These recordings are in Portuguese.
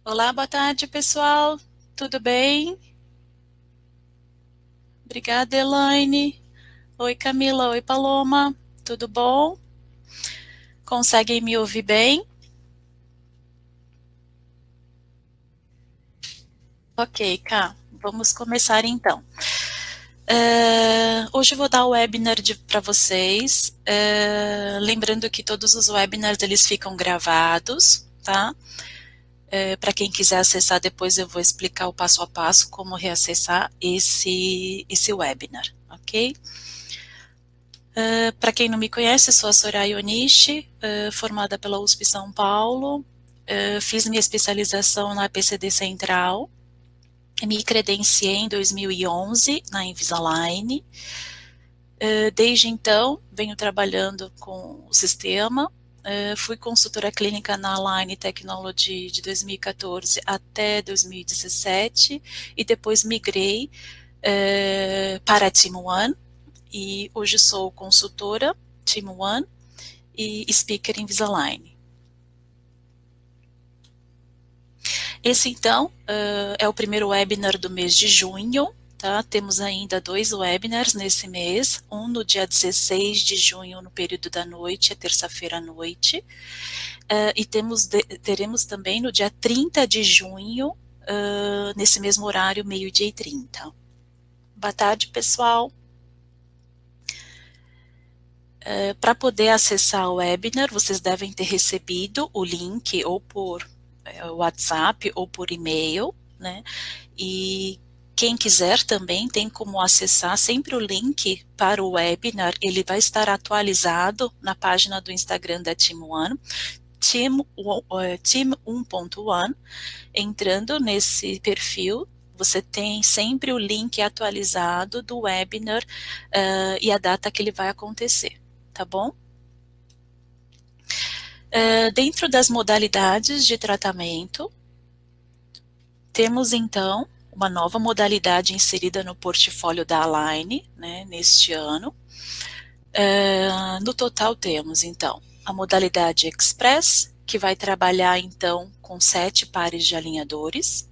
Olá, boa tarde, pessoal. Tudo bem? Obrigada, Elaine. Oi, Camila. Oi, Paloma. Tudo bom? Conseguem me ouvir bem? Ok, Cá. Vamos começar então. Hoje eu vou dar o webinar para vocês. Lembrando que todos os webinars eles ficam gravados, tá? Para quem quiser acessar depois eu vou explicar o passo a passo como reacessar esse webinar, ok? Para quem não me conhece, sou a Soraya Onishi, formada pela USP São Paulo. Fiz minha especialização na PCD Central. Me credenciei em 2011 na Invisalign. Desde então, venho trabalhando com o sistema. Fui consultora clínica na Align Technology de 2014 até 2017 e depois migrei para a Team One e hoje sou consultora Team One e speaker Invisalign. Esse, então, é o primeiro webinar do mês de junho, tá? Temos ainda 2 webinars nesse mês, um no dia 16 de junho, no período da noite, é terça-feira à noite, e teremos também no dia 30 de junho, nesse mesmo horário, meio-dia e 30. Boa tarde, pessoal. Para poder acessar o webinar, vocês devem ter recebido o link ou por WhatsApp ou por e-mail, né? E quem quiser também tem como acessar sempre o link para o webinar, ele vai estar atualizado na página do Instagram da Team One, Team 1.1, entrando nesse perfil, você tem sempre o link atualizado do webinar e a data que ele vai acontecer, tá bom? Dentro das modalidades de tratamento, temos então uma nova modalidade inserida no portfólio da Align, né, neste ano. No total temos então a modalidade Express, que vai trabalhar então com 7 pares de alinhadores,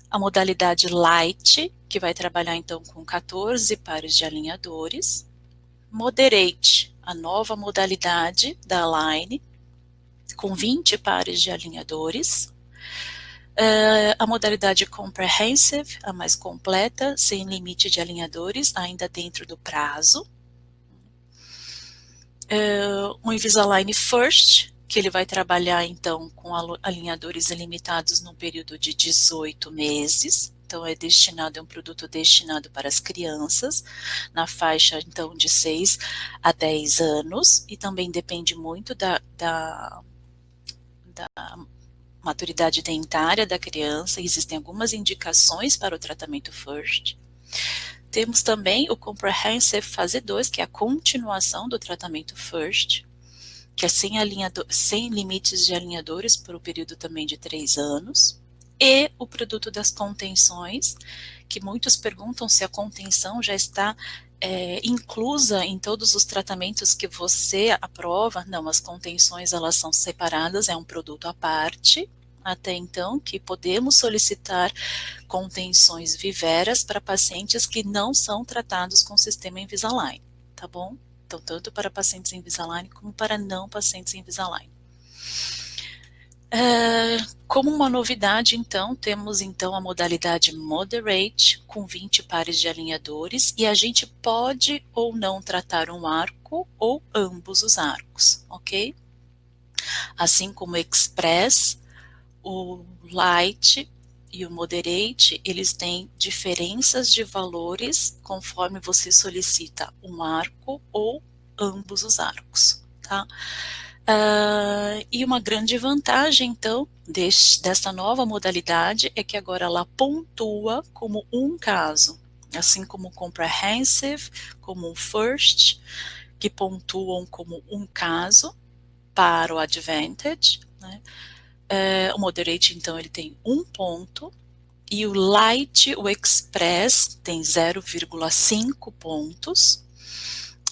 a modalidade Light, que vai trabalhar então com 14 pares de alinhadores, Moderate, a nova modalidade da Align, com 20 pares de alinhadores, a modalidade Comprehensive, a mais completa, sem limite de alinhadores, ainda dentro do prazo. O Invisalign First, que ele vai trabalhar então com alinhadores ilimitados no período de 18 meses. Então é um produto destinado para as crianças, na faixa então de 6 a 10 anos, e também depende muito da maturidade dentária da criança, existem algumas indicações para o tratamento FIRST. Temos também o Comprehensive Fase 2, que é a continuação do tratamento FIRST, que é sem limites de alinhadores por um período também de 3 anos. E o produto das contenções, que muitos perguntam se a contenção já está inclusa em todos os tratamentos que você aprova. Não, as contenções elas são separadas, é um produto à parte, até então, que podemos solicitar contenções viveras para pacientes que não são tratados com o sistema Invisalign, tá bom? Então, tanto para pacientes Invisalign como para não pacientes Invisalign. Como uma novidade, então, temos então a modalidade Moderate, com 20 pares de alinhadores, e a gente pode ou não tratar um arco ou ambos os arcos, ok? Assim como o Express, o Light e o Moderate, eles têm diferenças de valores conforme você solicita um arco ou ambos os arcos, tá? E uma grande vantagem, então, desta nova modalidade é que agora ela pontua como um caso, assim como o Comprehensive, como o First, que pontuam como um caso para o Advantage, né? O Moderate, então, ele tem 1 ponto, e o Light, o Express, tem 0,5 pontos,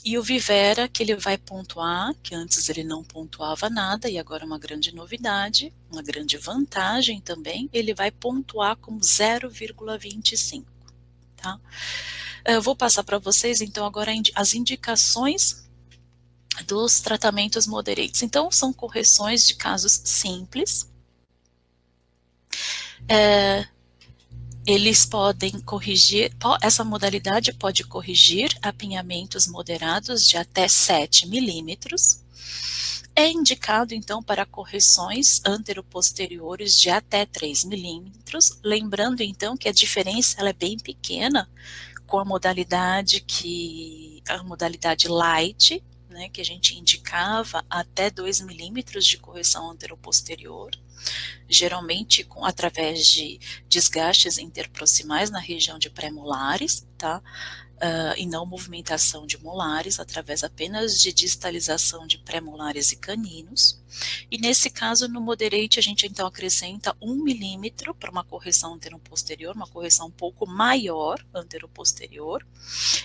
E o Vivera, que ele vai pontuar, que antes ele não pontuava nada, e agora é uma grande novidade, uma grande vantagem também, ele vai pontuar como 0,25, tá? Eu vou passar para vocês, então, agora as indicações dos tratamentos moderates. Então, são correções de casos simples. Eles podem corrigir, essa modalidade pode corrigir apinhamentos moderados de até 7 milímetros. É indicado, então, para correções anteroposteriores de até 3 milímetros. Lembrando, então, que a diferença ela é bem pequena com a modalidade light, né, que a gente indicava até 2 milímetros de correção anteroposterior, geralmente através de desgastes interproximais na região de pré-molares, tá? E não movimentação de molares, através apenas de distalização de pré-molares e caninos. E nesse caso, no moderate, a gente então acrescenta 1 milímetro para uma correção anteroposterior, uma correção um pouco maior anteroposterior,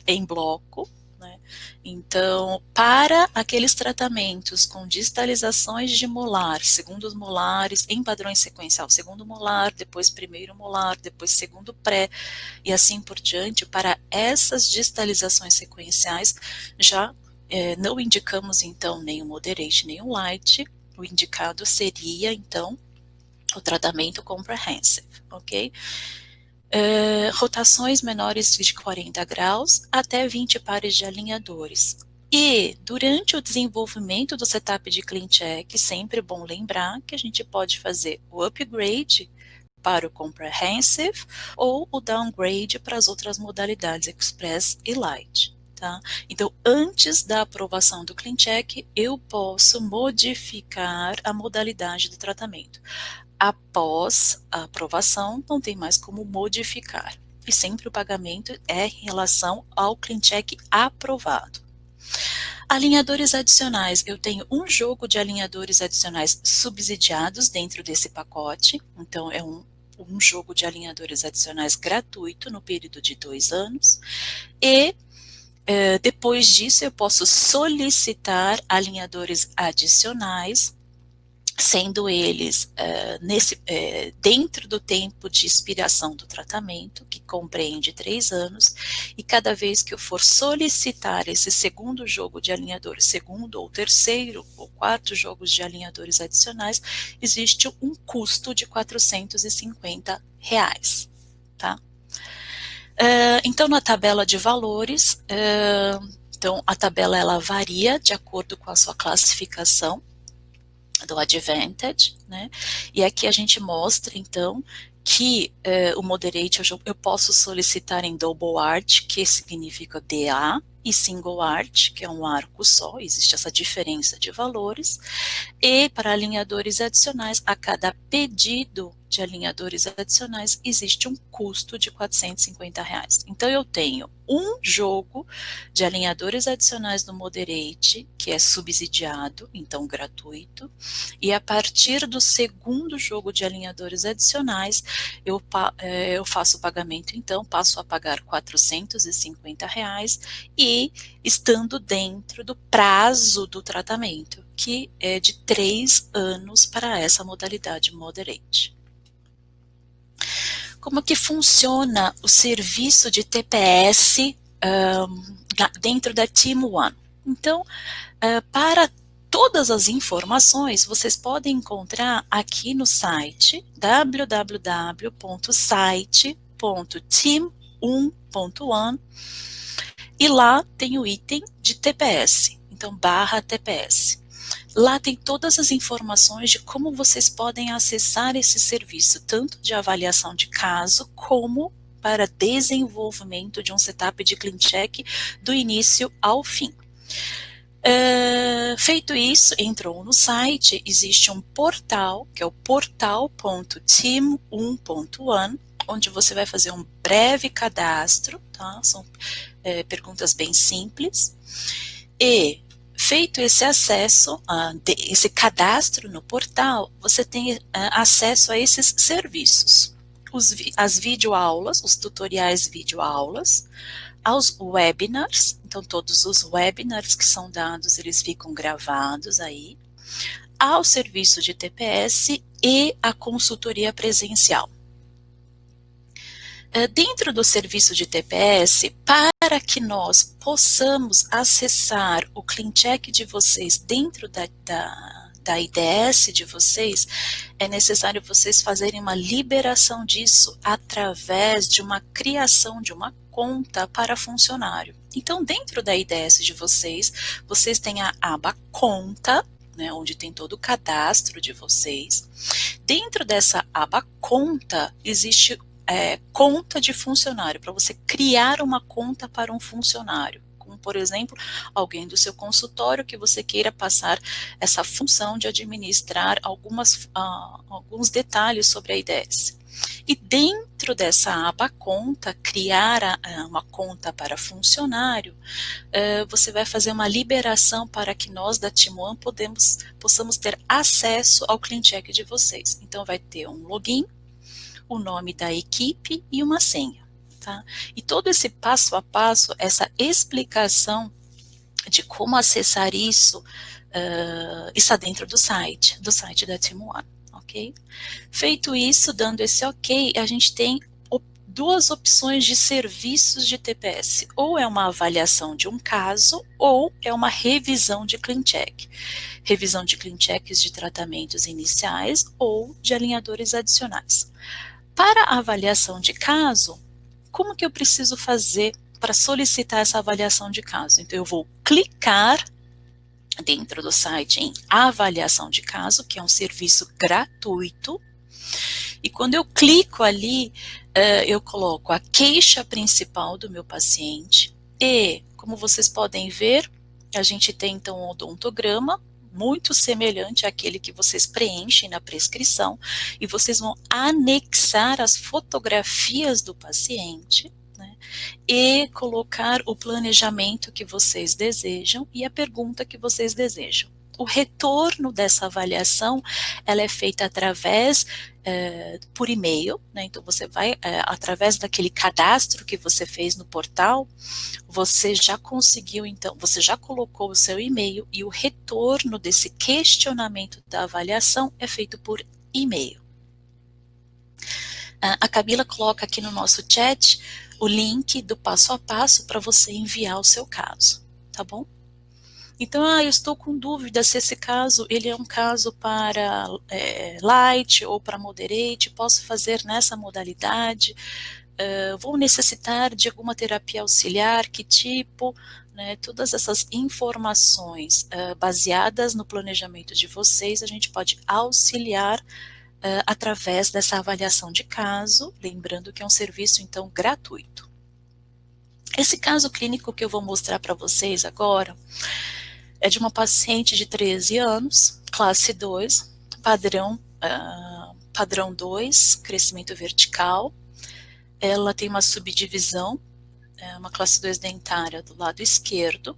em bloco, né? Então, para aqueles tratamentos com distalizações de molar, segundos molares, em padrões sequencial, segundo molar, depois primeiro molar, depois segundo pré, e assim por diante, para essas distalizações sequenciais, já não indicamos então nem o moderate nem o light, o indicado seria então o tratamento comprehensive, ok? Rotações menores de 40 graus até 20 pares de alinhadores. E durante o desenvolvimento do setup de clean check, sempre é bom lembrar que a gente pode fazer o upgrade para o comprehensive ou o downgrade para as outras modalidades express e light. Tá? Então, antes da aprovação do clean check, eu posso modificar a modalidade do tratamento. Após a aprovação, não tem mais como modificar. E sempre o pagamento é em relação ao clean check aprovado. Alinhadores adicionais. Eu tenho um jogo de alinhadores adicionais subsidiados dentro desse pacote. Então, é um jogo de alinhadores adicionais gratuito no período de 2 anos. E depois disso, eu posso solicitar alinhadores adicionais, sendo eles dentro do tempo de expiração do tratamento, que compreende 3 anos, e cada vez que eu for solicitar esse segundo jogo de alinhadores, segundo ou terceiro ou quarto jogos de alinhadores adicionais, existe um custo de R$450, tá? Então, na tabela de valores, então a tabela ela varia de acordo com a sua classificação do Advantage, né? E aqui a gente mostra, então, que o Moderate eu posso solicitar em Double Arch, que significa DA, e Single Arch, que é um arco só, existe essa diferença de valores, e para alinhadores adicionais, a cada pedido de alinhadores adicionais, existe um custo de R$450. Então, eu tenho um jogo de alinhadores adicionais no Moderate, que é subsidiado, então gratuito, e a partir do segundo jogo de alinhadores adicionais, eu faço o pagamento, então, passo a pagar R$450 e estando dentro do prazo do tratamento, que é de 3 anos para essa modalidade Moderate. Como que funciona o serviço de TPS dentro da Team One? Então, para todas as informações, vocês podem encontrar aqui no site www.site.team1.one e lá tem o item de TPS, então /TPS. Lá tem todas as informações de como vocês podem acessar esse serviço, tanto de avaliação de caso, como para desenvolvimento de um setup de clean check do início ao fim. Feito isso, entrou no site, existe um portal, que é o portal.team1.one, onde você vai fazer um breve cadastro, tá? São perguntas bem simples, e feito esse acesso, esse cadastro no portal, você tem acesso a esses serviços. as videoaulas, os tutoriais videoaulas, aos webinars, então todos os webinars que são dados, eles ficam gravados aí, ao serviço de TPS e à consultoria presencial. Dentro do serviço de TPS, para que nós possamos acessar o CleanCheck de vocês dentro da IDS de vocês, é necessário vocês fazerem uma liberação disso através de uma criação de uma conta para funcionário. Então, dentro da IDS de vocês, vocês têm a aba Conta, né, onde tem todo o cadastro de vocês. Dentro dessa aba Conta, existe conta de funcionário, para você criar uma conta para um funcionário, como por exemplo, alguém do seu consultório que você queira passar essa função de administrar alguns detalhes sobre a IDS. E dentro dessa aba conta, criar uma conta para funcionário, você vai fazer uma liberação para que nós da Team One possamos ter acesso ao CleanCheck de vocês. Então vai ter um login, o nome da equipe e uma senha, tá? E todo esse passo a passo, essa explicação de como acessar isso, está dentro do site da Team One, ok? Feito isso, dando esse ok, a gente tem duas opções de serviços de TPS, ou é uma avaliação de um caso, ou é uma revisão de CleanCheck. Revisão de CleanChecks de tratamentos iniciais ou de alinhadores adicionais. Para a avaliação de caso, como que eu preciso fazer para solicitar essa avaliação de caso? Então, eu vou clicar dentro do site em avaliação de caso, que é um serviço gratuito, e quando eu clico ali, eu coloco a queixa principal do meu paciente e, como vocês podem ver, a gente tem então um odontograma, muito semelhante àquele que vocês preenchem na prescrição, e vocês vão anexar as fotografias do paciente, né, e colocar o planejamento que vocês desejam e a pergunta que vocês desejam. O retorno dessa avaliação, ela é feita através, por e-mail, né, então você vai, através daquele cadastro que você fez no portal, você já conseguiu, então, você já colocou o seu e-mail e o retorno desse questionamento da avaliação é feito por e-mail. A Camila coloca aqui no nosso chat o link do passo a passo para você enviar o seu caso, tá bom? Então, eu estou com dúvida se esse caso, ele é um caso para light ou para moderate, posso fazer nessa modalidade, vou necessitar de alguma terapia auxiliar, que tipo, né, todas essas informações baseadas no planejamento de vocês, a gente pode auxiliar através dessa avaliação de caso, lembrando que é um serviço, então, gratuito. Esse caso clínico que eu vou mostrar para vocês agora, é de uma paciente de 13 anos, classe 2, padrão 2, crescimento vertical. Ela tem uma subdivisão, uma classe 2 dentária do lado esquerdo,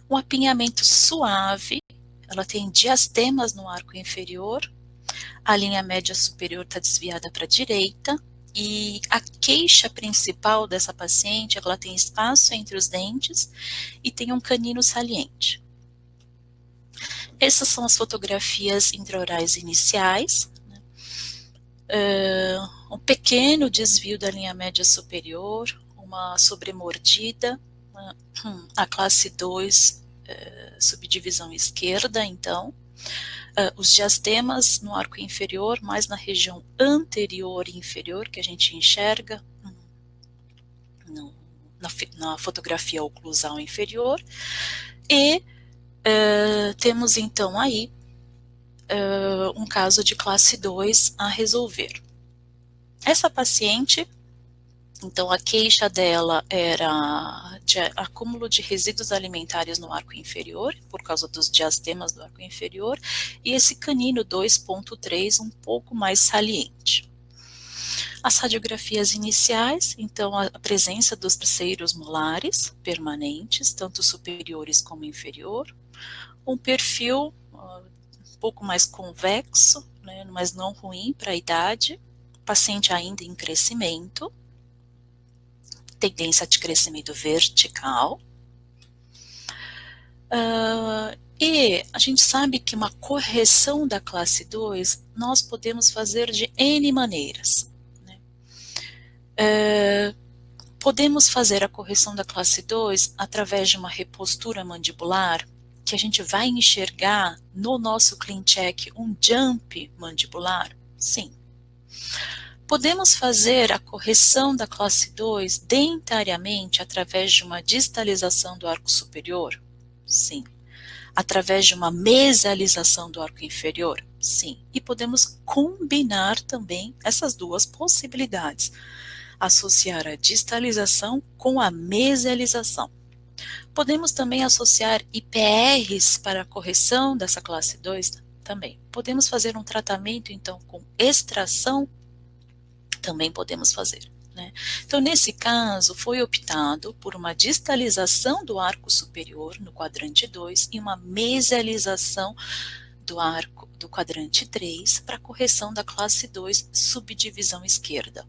um apinhamento suave, ela tem diastemas no arco inferior, a linha média superior está desviada para a direita, e a queixa principal dessa paciente, ela tem espaço entre os dentes e tem um canino saliente. Essas são as fotografias intraorais iniciais, né? Um pequeno desvio da linha média superior, uma sobremordida, a classe 2, subdivisão esquerda, então, os diastemas no arco inferior, mais na região anterior e inferior, que a gente enxerga na fotografia oclusal inferior, e temos então aí um caso de classe 2 a resolver. Essa paciente, então a queixa dela era de acúmulo de resíduos alimentares no arco inferior, por causa dos diastemas do arco inferior, e esse canino 2.3 um pouco mais saliente. As radiografias iniciais, então a presença dos terceiros molares permanentes, tanto superiores como inferior, um perfil um pouco mais convexo, né, mas não ruim para a idade, paciente ainda em crescimento, tendência de crescimento vertical. E a gente sabe que uma correção da classe 2 nós podemos fazer de N maneiras, né? Podemos fazer a correção da classe 2 através de uma repostura mandibular, que a gente vai enxergar no nosso ClinCheck um jump mandibular? Sim. Podemos fazer a correção da classe 2 dentariamente através de uma distalização do arco superior? Sim. Através de uma mesialização do arco inferior? Sim. E podemos combinar também essas duas possibilidades, associar a distalização com a mesialização. Podemos também associar IPRs para a correção dessa classe 2? Também. Podemos fazer um tratamento, então, com extração? Também podemos fazer, né? Então, nesse caso, foi optado por uma distalização do arco superior no quadrante 2 e uma mesialização do arco do quadrante 3 para correção da classe 2, subdivisão esquerda.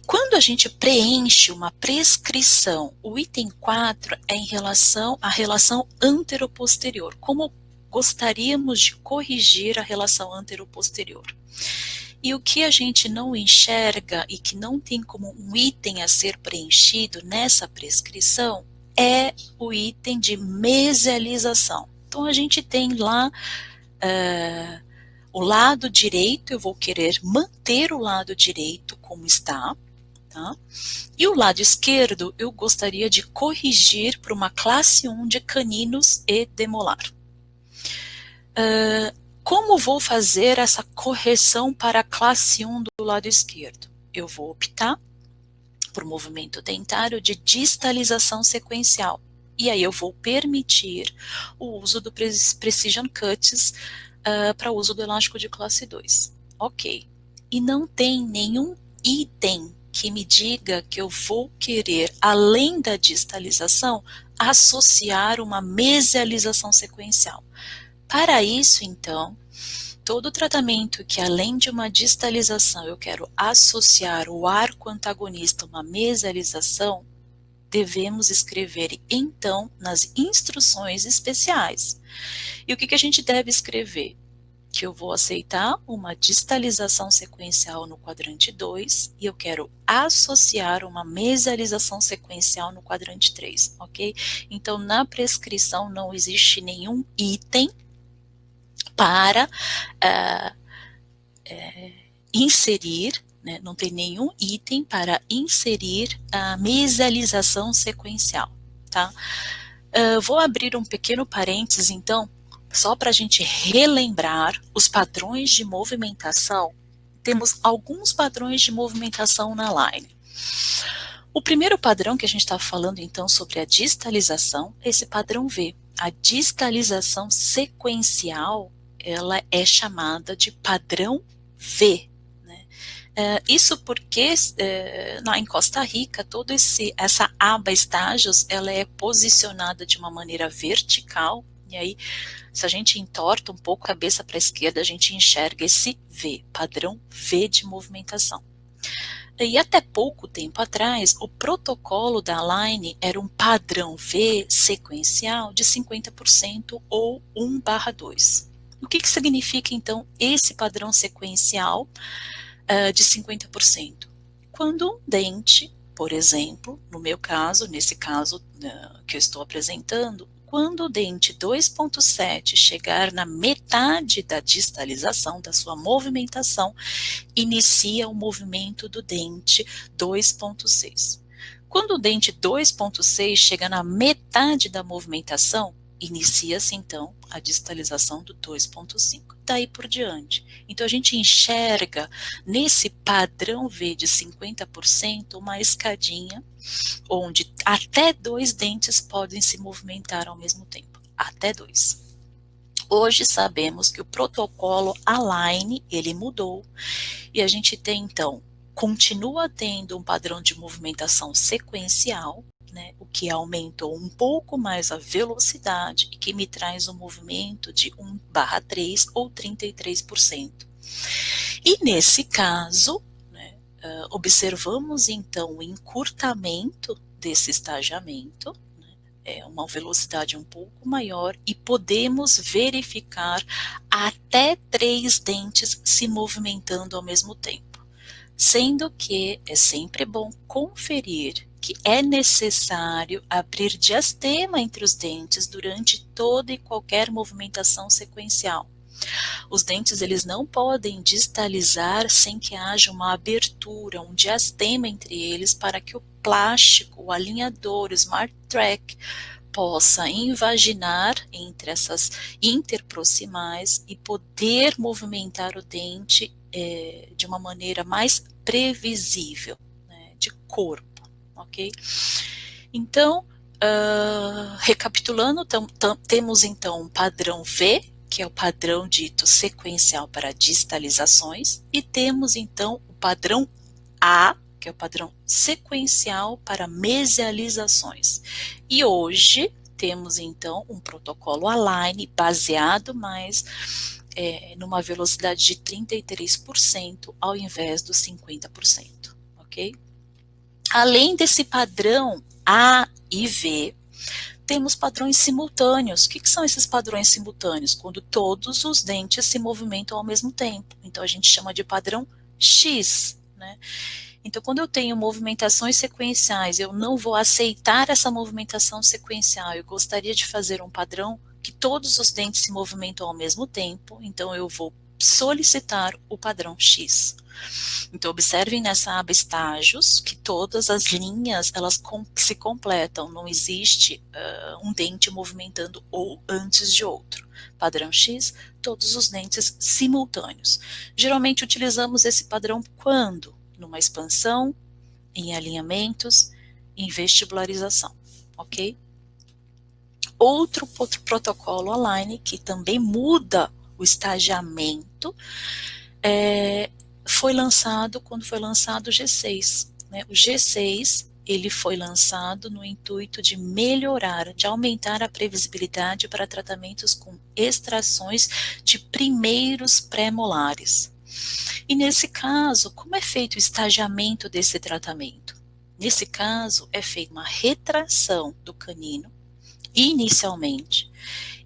Quando a gente preenche uma prescrição, o item 4 é em relação à relação anteroposterior. Como gostaríamos de corrigir a relação anteroposterior? E o que a gente não enxerga e que não tem como um item a ser preenchido nessa prescrição é o item de mesialização. Então, a gente tem lá o lado direito, eu vou querer manter o lado direito como está, tá? E o lado esquerdo eu gostaria de corrigir para uma classe 1 de caninos e demolar. Como vou fazer essa correção para a classe 1 do lado esquerdo? Eu vou optar por movimento dentário de distalização sequencial. E aí eu vou permitir o uso do Precision Cuts para uso do elástico de classe 2. Ok. E não tem nenhum item que me diga que eu vou querer, além da distalização, associar uma mesialização sequencial. Para isso, então, todo tratamento que além de uma distalização eu quero associar o arco antagonista a uma mesialização, devemos escrever então nas instruções especiais. E o que a gente deve escrever? Que eu vou aceitar uma distalização sequencial no quadrante 2 e eu quero associar uma mesialização sequencial no quadrante 3, ok? Então, na prescrição não existe nenhum item para inserir, né, não tem nenhum item para inserir a mesialização sequencial, tá? Vou abrir um pequeno parênteses, então, só para a gente relembrar os padrões de movimentação. Temos alguns padrões de movimentação na Line. O primeiro padrão que a gente está falando, então, sobre a distalização, é esse padrão V. A distalização sequencial, ela é chamada de padrão V. Né? Isso porque em Costa Rica, toda essa aba estágios, ela é posicionada de uma maneira vertical, e aí, se a gente entorta um pouco a cabeça para a esquerda, a gente enxerga esse V, padrão V de movimentação. E até pouco tempo atrás, o protocolo da Line era um padrão V sequencial de 50% ou 1/2. O que significa, então, esse padrão sequencial de 50%? Quando um dente, por exemplo, no meu caso, nesse caso que eu estou apresentando, quando o dente 2.7 chegar na metade da distalização, da sua movimentação, inicia o movimento do dente 2.6. Quando o dente 2.6 chega na metade da movimentação, inicia-se então a distalização do 2.5. Daí por diante. Então a gente enxerga nesse padrão V de 50% uma escadinha onde até 2 dentes podem se movimentar ao mesmo tempo. Até 2. Hoje sabemos que o protocolo Align, ele mudou e a gente tem então, continua tendo um padrão de movimentação sequencial, né, o que aumentou um pouco mais a velocidade e que me traz um movimento de 1/3 ou 33%. E nesse caso, né, observamos então o encurtamento desse estagiamento, é uma velocidade um pouco maior, e podemos verificar até 3 dentes se movimentando ao mesmo tempo. Sendo que é sempre bom conferir que é necessário abrir diastema entre os dentes durante toda e qualquer movimentação sequencial. Os dentes eles não podem distalizar sem que haja uma abertura, um diastema entre eles, para que o plástico, o alinhador, o Smart Track possa invaginar entre essas interproximais e poder movimentar o dente de uma maneira mais previsível, né, de corpo, ok? Então, recapitulando, temos então um padrão V, que é o padrão dito sequencial para distalizações, e temos então o padrão A, que é o padrão sequencial para mesializações. E hoje temos então um protocolo Align baseado mais numa velocidade de 33% ao invés dos 50%, ok? Além desse padrão A e V, temos padrões simultâneos. O que são esses padrões simultâneos? Quando todos os dentes se movimentam ao mesmo tempo. Então a gente chama de padrão X, né? Então, quando eu tenho movimentações sequenciais, eu não vou aceitar essa movimentação sequencial. Eu gostaria de fazer um padrão que todos os dentes se movimentam ao mesmo tempo. Então, eu vou solicitar o padrão X. Então, observem nessa aba estágios que todas as linhas elas se completam. Não existe um dente movimentando ou antes de outro. Padrão X, todos os dentes simultâneos. Geralmente utilizamos esse padrão quando? Numa expansão, em alinhamentos, em vestibularização, ok? Outro protocolo Align que também muda o estagiamento foi lançado quando foi lançado o G6, né? O G6 ele foi lançado no intuito de melhorar, de aumentar a previsibilidade para tratamentos com extrações de primeiros pré-molares. E nesse caso, como é feito o estagiamento desse tratamento? Nesse caso, é feita uma retração do canino, inicialmente,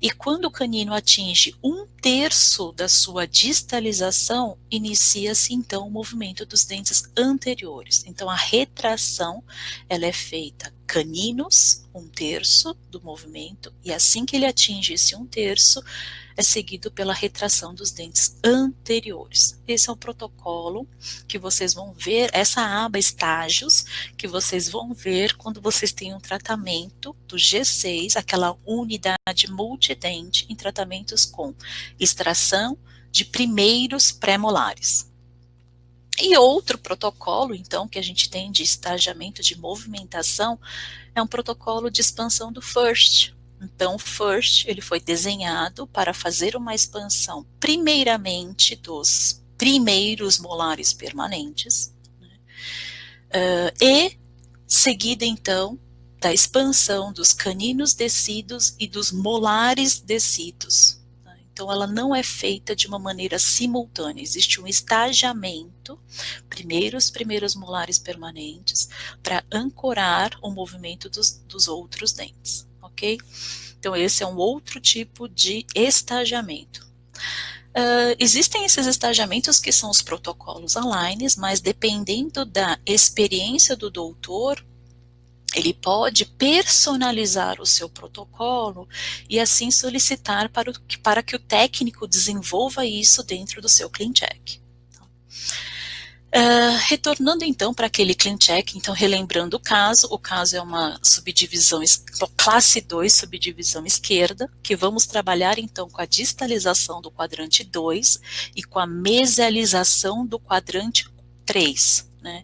e quando o canino atinge 1/3 da sua distalização, inicia-se então o movimento dos dentes anteriores. Então a retração ela é feita caninos, 1/3 do movimento, e assim que ele atinge esse 1/3, é seguido pela retração dos dentes anteriores. Esse é o protocolo que vocês vão ver, essa aba estágios, que vocês vão ver quando vocês têm um tratamento do G6, aquela unidade multidente em tratamentos com extração de primeiros pré-molares. E outro protocolo, então, que a gente tem de estagiamento de movimentação, é um protocolo de expansão do FIRST. Então, o FIRST ele foi desenhado para fazer uma expansão, primeiramente, dos primeiros molares permanentes, né, e seguida, então, da expansão dos caninos descidos e dos molares descidos. Então, ela não é feita de uma maneira simultânea, existe um estagiamento, primeiro os primeiros molares permanentes, para ancorar o movimento dos outros dentes, ok? Então, esse é um outro tipo de estagiamento. Existem esses estagiamentos que são os protocolos Align, mas dependendo da experiência do doutor, ele pode personalizar o seu protocolo e assim solicitar para que o técnico desenvolva isso dentro do seu ClinCheck. Retornando então para aquele ClinCheck, então relembrando o caso é uma subdivisão, classe 2, subdivisão esquerda, que vamos trabalhar então com a distalização do quadrante 2 e com a mesialização do quadrante 3, né?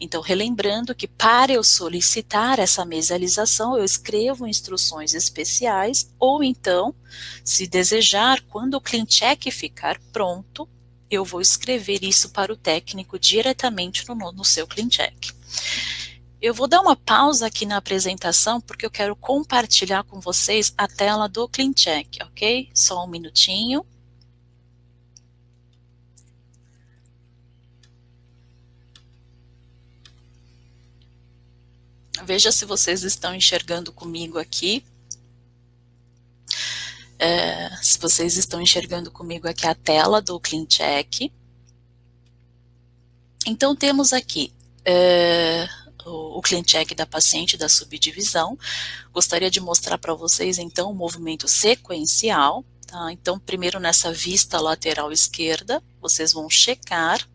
Então, relembrando que para eu solicitar essa mesialização, eu escrevo instruções especiais, ou então, se desejar, quando o ClinCheck ficar pronto, eu vou escrever isso para o técnico diretamente no seu ClinCheck. Eu vou dar uma pausa aqui na apresentação, porque eu quero compartilhar com vocês a tela do ClinCheck, ok? Só um minutinho. Veja se vocês estão enxergando comigo aqui. Se vocês estão enxergando comigo aqui a tela do CleanCheck. Então, temos aqui o CleanCheck da paciente da subdivisão. Gostaria de mostrar para vocês, então, o movimento sequencial. Tá? Então, primeiro nessa vista lateral esquerda, vocês vão checar.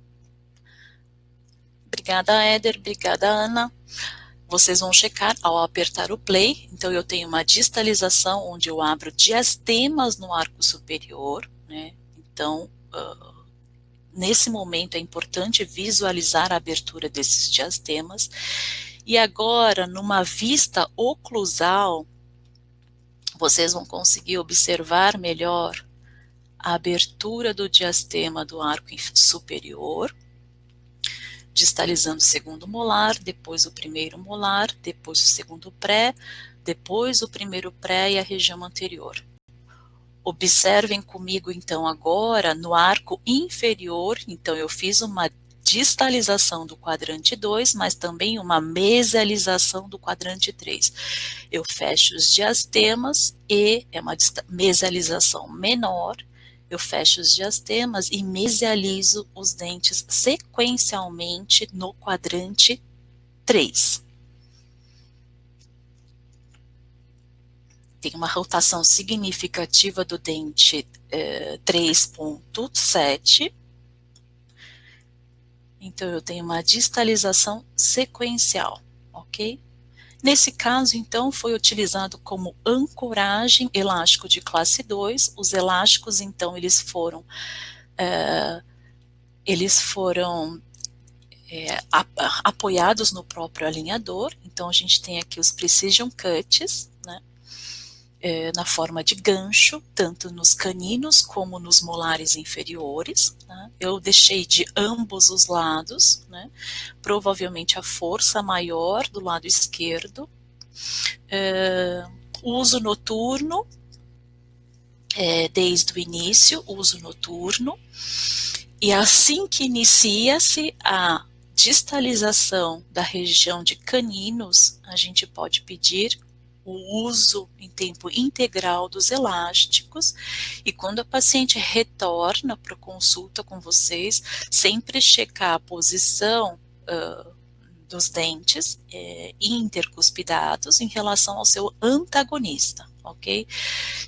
Obrigada, Éder. Obrigada, Ana. Vocês vão checar ao apertar o play. Então, eu tenho uma distalização onde eu abro diastemas no arco superior, né? Então, nesse momento é importante visualizar a abertura desses diastemas. E agora, numa vista oclusal, vocês vão conseguir observar melhor a abertura do diastema do arco superior, distalizando o segundo molar, depois o primeiro molar, depois o segundo pré, depois o primeiro pré e a região anterior. Observem comigo, então, agora no arco inferior. Então, eu fiz uma distalização do quadrante 2, mas também uma mesialização do quadrante 3. Eu fecho os diastemas e é uma mesialização menor. Eu fecho os diastemas e mesializo os dentes sequencialmente no quadrante 3. Tem uma rotação significativa do dente 3.7. Então, eu tenho uma distalização sequencial, ok? Nesse caso, então, foi utilizado como ancoragem elástico de classe 2. Os elásticos, então, eles foram apoiados no próprio alinhador. Então, a gente tem aqui os precision cuts, né? Na forma de gancho, tanto nos caninos como nos molares inferiores. Né? Eu deixei de ambos os lados, né? Provavelmente a força maior do lado esquerdo. Uso noturno, desde o início, uso noturno. E assim que inicia-se a distalização da região de caninos, a gente pode pedir o uso em tempo integral dos elásticos, e quando a paciente retorna para consulta com vocês, sempre checar a posição dos dentes intercuspidados em relação ao seu antagonista, ok?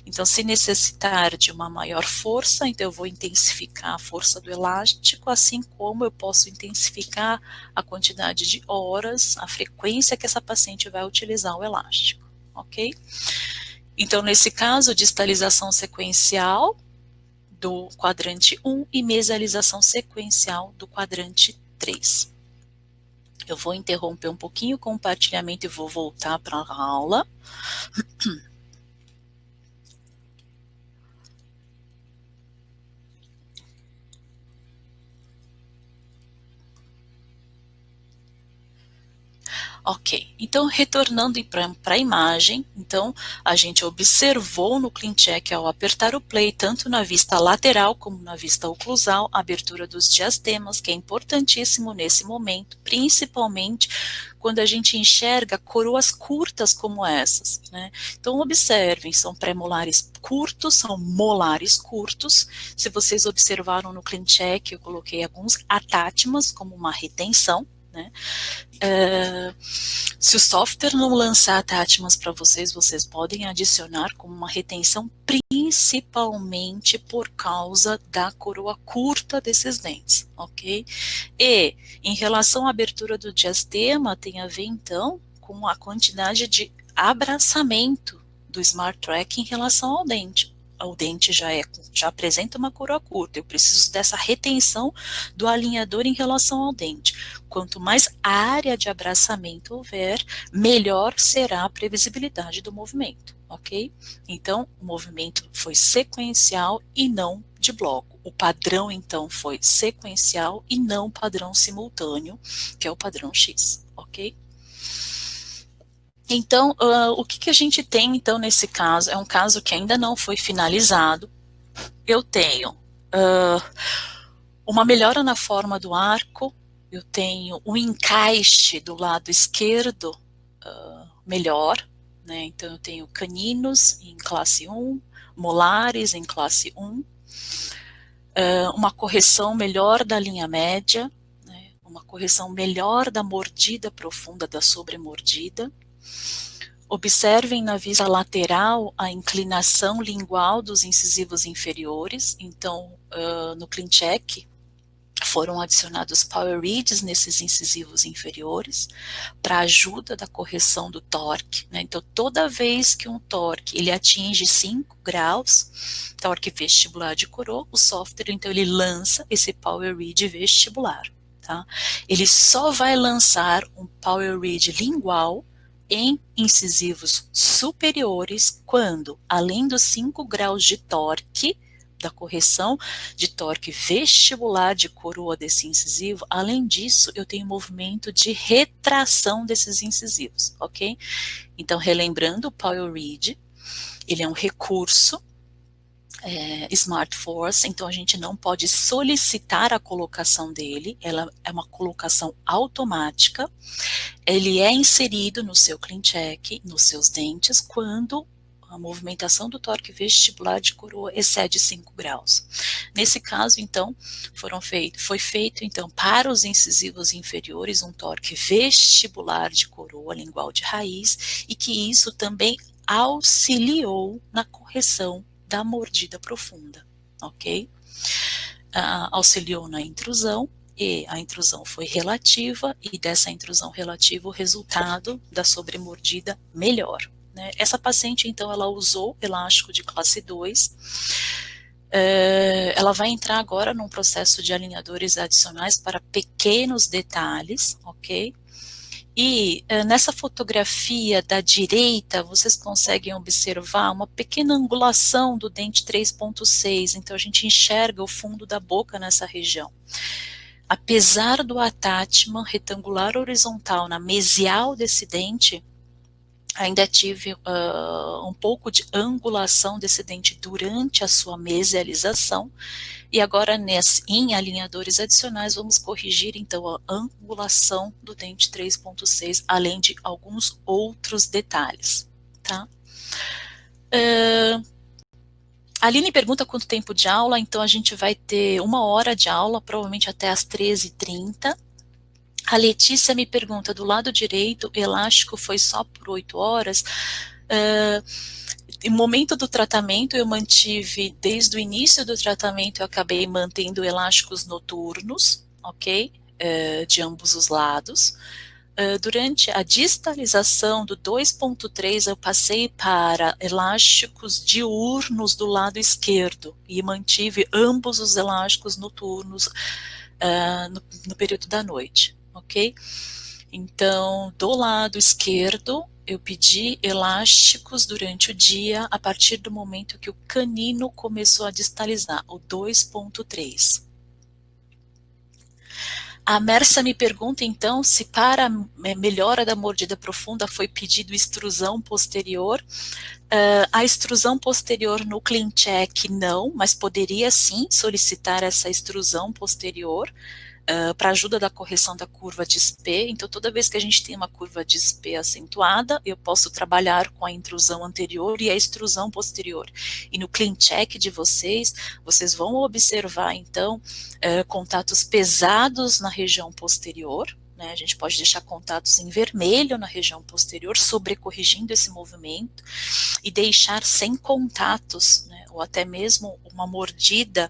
Então, se necessitar de uma maior força, então eu vou intensificar a força do elástico, assim como eu posso intensificar a quantidade de horas, a frequência que essa paciente vai utilizar o elástico. Ok? Então, nesse caso, distalização sequencial do quadrante 1 e mesialização sequencial do quadrante 3. Eu vou interromper um pouquinho o compartilhamento e vou voltar para a aula. Ok, então retornando para a imagem, então a gente observou no CleanCheck ao apertar o play, tanto na vista lateral como na vista oclusal, a abertura dos diastemas, que é importantíssimo nesse momento, principalmente quando a gente enxerga coroas curtas como essas, né? Então observem, são pré-molares curtos, são molares curtos. Se vocês observaram no CleanCheck, eu coloquei alguns atátimas como uma retenção, né? Se o software não lançar atátimas para vocês, vocês podem adicionar como uma retenção, principalmente por causa da coroa curta desses dentes, ok? E em relação à abertura do diastema, tem a ver então com a quantidade de abraçamento do Smart Track em relação ao dente. O dente já apresenta uma coroa curta, eu preciso dessa retenção do alinhador em relação ao dente. Quanto mais área de abraçamento houver, melhor será a previsibilidade do movimento, ok? Então, o movimento foi sequencial e não de bloco. O padrão, então, foi sequencial e não padrão simultâneo, que é o padrão X, ok? Então, o que a gente tem, então, nesse caso? É um caso que ainda não foi finalizado. Eu tenho uma melhora na forma do arco, eu tenho um encaixe do lado esquerdo melhor, né? Então eu tenho caninos em classe 1, molares em classe 1, uma correção melhor da linha média, né? Uma correção melhor da mordida profunda, da sobremordida. Observem na vista lateral a inclinação lingual dos incisivos inferiores. Então, no ClinCheck, foram adicionados power reads nesses incisivos inferiores para ajuda da correção do torque, né? Então, toda vez que um torque ele atinge 5 graus, torque vestibular de coroa, o software, então, ele lança esse power read vestibular, tá? Ele só vai lançar um power read lingual em incisivos superiores quando, além dos 5 graus de torque, da correção de torque vestibular de coroa desse incisivo, além disso, eu tenho movimento de retração desses incisivos, ok? Então, relembrando, o Power Read, ele é um recurso Smart Force, então a gente não pode solicitar a colocação dele, ela é uma colocação automática, ele é inserido no seu ClinCheck, nos seus dentes, quando a movimentação do torque vestibular de coroa excede 5 graus. Nesse caso, então, foi feito, então, para os incisivos inferiores, um torque vestibular de coroa lingual de raiz, e que isso também auxiliou na correção da mordida profunda, ok? Auxiliou na intrusão, e a intrusão foi relativa, e dessa intrusão relativa o resultado da sobremordida melhor. Né? Essa paciente, então, ela usou elástico de classe 2, ela vai entrar agora num processo de alinhadores adicionais para pequenos detalhes, ok? E nessa fotografia da direita, vocês conseguem observar uma pequena angulação do dente 3.6, então a gente enxerga o fundo da boca nessa região. Apesar do attachment retangular horizontal na mesial desse dente, ainda tive um pouco de angulação desse dente durante a sua mesialização, e agora em alinhadores adicionais vamos corrigir então a angulação do dente 3.6, além de alguns outros detalhes, tá? A Aline pergunta quanto tempo de aula, então a gente vai ter 1 hora de aula, provavelmente até às 13h30. A Letícia me pergunta, do lado direito, elástico foi só por 8 horas? No momento do tratamento, eu mantive, desde o início do tratamento, eu acabei mantendo elásticos noturnos, ok? De ambos os lados. Durante a distalização do 2.3, eu passei para elásticos diurnos do lado esquerdo e mantive ambos os elásticos noturnos no período da noite, ok? Então, do lado esquerdo, eu pedi elásticos durante o dia a partir do momento que o canino começou a distalizar, o 2.3. A Mersa me pergunta, então, se para a melhora da mordida profunda foi pedido extrusão posterior. A extrusão posterior no ClinCheck não, mas poderia sim solicitar essa extrusão posterior para ajuda da correção da curva de SP. Então, toda vez que a gente tem uma curva de SP acentuada, eu posso trabalhar com a intrusão anterior e a extrusão posterior. E no ClinCheck de vocês vão observar, então, contatos pesados na região posterior, né? A gente pode deixar contatos em vermelho na região posterior, sobrecorrigindo esse movimento, e deixar sem contatos, né? Ou até mesmo uma mordida,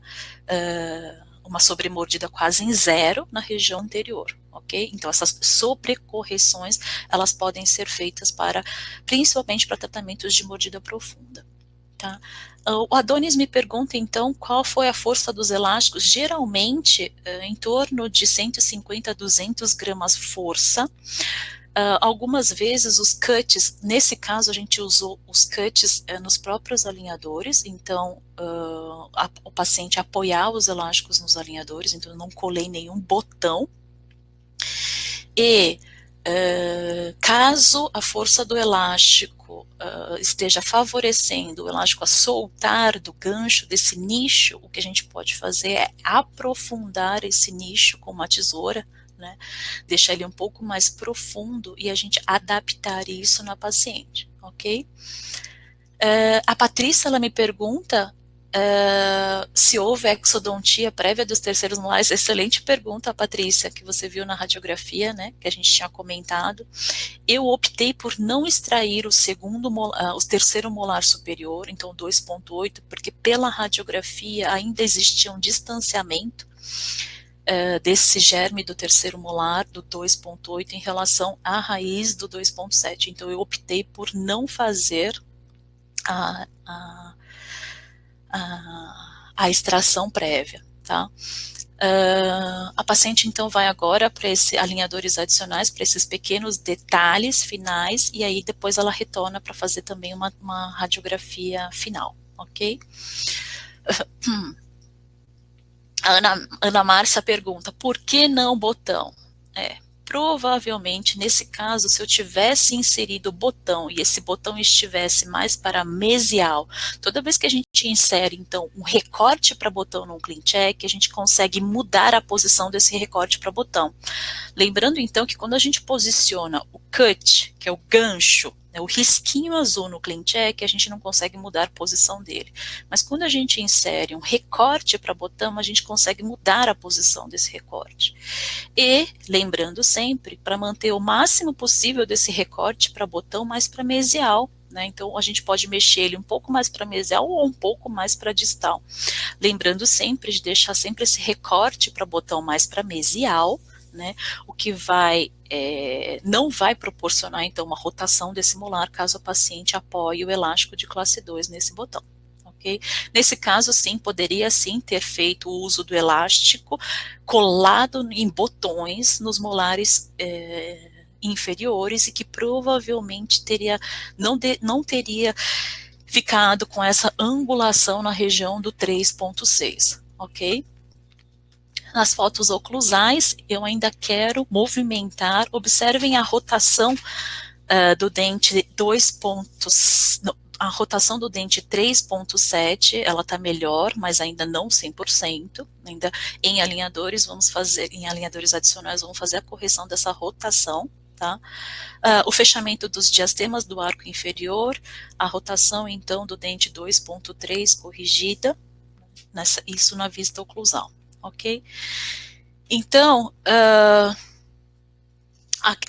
uma sobremordida quase em zero na região anterior, ok? Então, essas sobrecorreções, elas podem ser feitas principalmente para tratamentos de mordida profunda, tá? O Adonis me pergunta, então, qual foi a força dos elásticos? Geralmente, em torno de 150 a 200 gramas força. Algumas vezes os cuts, nesse caso a gente usou os cuts nos próprios alinhadores, então o paciente apoiava os elásticos nos alinhadores, então eu não colei nenhum botão. E caso a força do elástico esteja favorecendo o elástico a soltar do gancho desse nicho, o que a gente pode fazer é aprofundar esse nicho com uma tesoura, né? Deixar ele um pouco mais profundo e a gente adaptar isso na paciente, ok? A Patrícia, ela me pergunta se houve exodontia prévia dos terceiros molares. Excelente pergunta, Patrícia, que você viu na radiografia, né, que a gente tinha comentado. Eu optei por não extrair o terceiro molar superior, então 2,8, porque pela radiografia ainda existia um distanciamento desse germe do terceiro molar, do 2,8, em relação à raiz do 2,7. Então eu optei por não fazer a extração prévia, tá? A paciente então vai agora para esses alinhadores adicionais, para esses pequenos detalhes finais, e aí depois ela retorna para fazer também uma radiografia final, ok? A Ana Márcia pergunta, por que não botão? Provavelmente, nesse caso, se eu tivesse inserido o botão e esse botão estivesse mais para mesial, toda vez que a gente insere, então, um recorte para botão no ClinCheck, a gente consegue mudar a posição desse recorte para botão. Lembrando, então, que quando a gente posiciona o cut, que é o gancho, o risquinho azul no ClinCheck, a gente não consegue mudar a posição dele. Mas quando a gente insere um recorte para botão, a gente consegue mudar a posição desse recorte. E, lembrando sempre, para manter o máximo possível desse recorte para botão mais para mesial, né? Então, a gente pode mexer ele um pouco mais para mesial ou um pouco mais para distal. Lembrando sempre de deixar sempre esse recorte para botão mais para mesial, né? O que não vai proporcionar, então, uma rotação desse molar caso a paciente apoie o elástico de classe 2 nesse botão. Okay? Nesse caso, sim, poderia sim ter feito o uso do elástico colado em botões nos molares inferiores e que provavelmente não teria ficado com essa angulação na região do 3,6, ok? Nas fotos oclusais, eu ainda quero movimentar, observem a rotação do dente a rotação do dente 3,7, ela está melhor, mas ainda não 100%, ainda em alinhadores adicionais, vamos fazer a correção dessa rotação, tá? O fechamento dos diastemas do arco inferior, a rotação, então, do dente 2,3 corrigida, isso na vista oclusal. Ok? Então,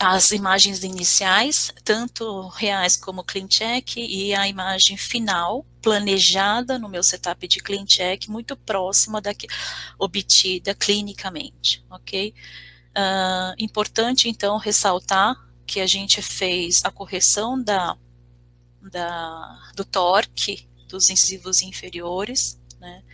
as imagens iniciais, tanto reais como ClinCheck, e a imagem final, planejada no meu setup de ClinCheck, muito próxima da obtida clinicamente, ok? Importante, então, ressaltar que a gente fez a correção do torque dos incisivos inferiores, né?